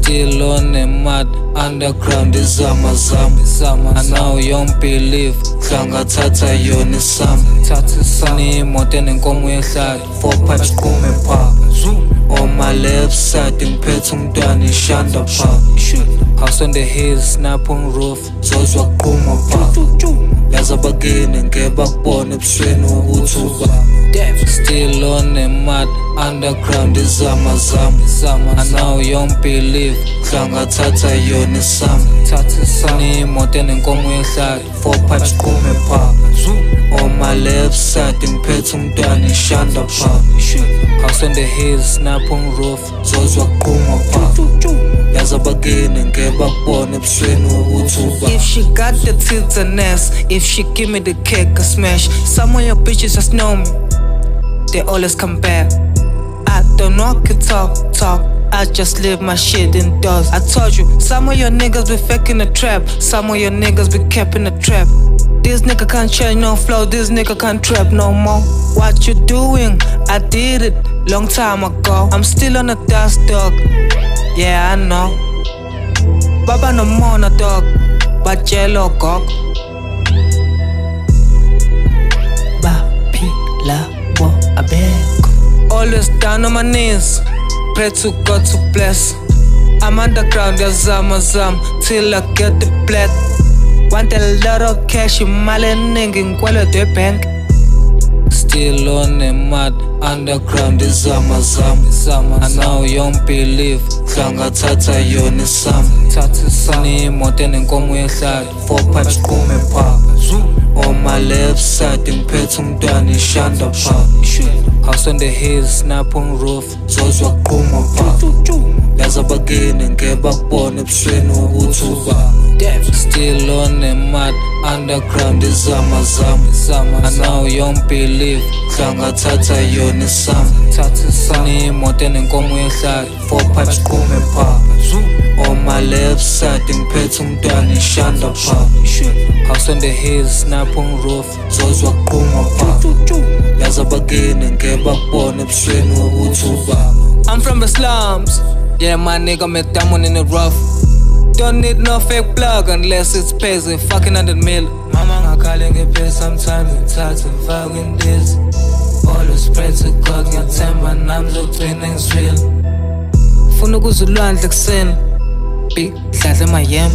Still on the mud, underground izama zama. I know you don't believe, hlangathatha yona isama. Imoto enenkomo yehlathi, 4 pipes kume pha. On my left side, ngiphethe umntwana ishanda pha. House on the hills, snap on roof, zozwa qhuma pha. Yaza bakini ngeke bakubone ebusweni ukuthuba. Still on the mud, underground izama zama. I know you don't believe, hlangathatha yona isama. Imoto enenkomo yehlathi, 4 pipes kume pha. On my left side, ngiphethe umntwana ishanda pha. House on the hills, snap on roof, zozwa qhuma pha. Yaza bakini ngeke bakubone ebusweni ukuthuba. If she got the tits and ass, if she give me the cake, I smash. Some of your bitches just know me, they always come back. I don't walk and talk, I just live my shit indoors. I told you, some of your niggas be faking the trap, some of your niggas be capping the trap. This nigga can't change no flow, this nigga can't trap no more. What you doing? I did it long time ago. I'm still on the dust, dog. Yeah, I know. Baba no more, no dog, but yellow cock. Always down on my knees, pray to God to bless. I'm underground, yazama till I get the black. Want a lot of cash, you malin nigga, nkwalo the bank. Still on the mud, underground izama zama. I know you don't believe, hlangathatha yona isama. Imoto enenkomo yehlathi, 4 pipes kume pha. On my left side, ngiphethe umntwana ishanda pha. House on the hills, snap on roof, zozwa qhuma pha. Yaza bakini ngeke bakubone ebusweni ukuthuba. Still on the mud, underground izama zama. I know you don't believe, hlangathatha yona isama. Imoto enenkomo yehlathi, 4 pipes kume pha. On my left side, ngiphethe umntwana ishanda pha. House on the hills, snap on roof, zozwa qhuma pha. Yaza bakini ngeke bakubone ebusweni ukuthuba. I'm from the slums, yeah my nigga, make diamond in the rough. Don't need no fake plug unless it's paying fucking 100 mil. Mama ngakhala ngepay sometimes ngithathe ngifake in this. Always pray to God, ngiyathemba nami zogcina ngizwile. Funa ukuzulwandle kuseni, big dladla emayem.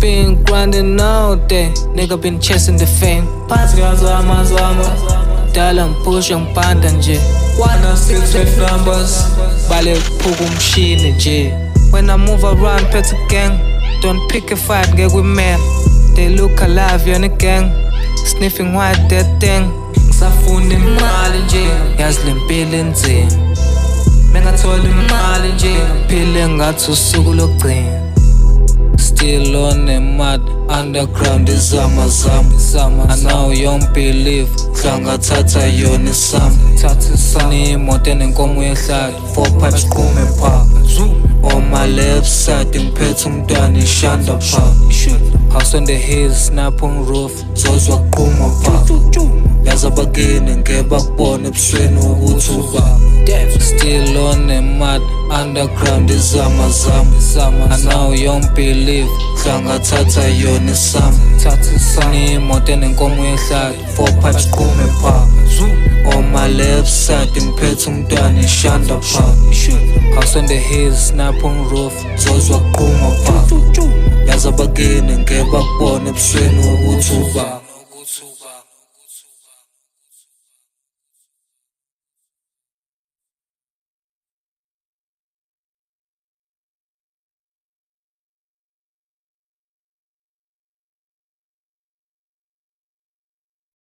Been grinding all day, nigga been chasing the fame. Phansi ngazama dala ngipusha ngipanda nje. 106 numbers, bale phuka umshini nje. When I move around, pet a gang. Don't pick a fight, get with me. They look alive, you're in a gang. Sniffing white, that thing. Safuni mali nje, yazi lempilo enzima. Mengathola imali nje, ngiphile ngathi usuku lokugcina. Still on the mud, underground izama zama. I know you don't believe, hlangathatha yona isama. Imoto enenkomo yehlathi, 4 pipes kume pha. On my left side, ngiphethe umntwana ishanda pha. House on the hills, snap on roof, zozwa qhuma pha. Yaza bakini ngeke bakubone ebusweni ukuthuba. Still on the mud, underground izama zama. I know you don't believe, hlangathatha yona isama. Imoto enenkomo yehlathi, 4 pipes kume pha. On my left side, ngiphethe umntwana ishanda pha. House on the hills, snap on roof, zozwa qhuma pha. Yaza bakini ngeke bakubone ebusweni ukuthuba.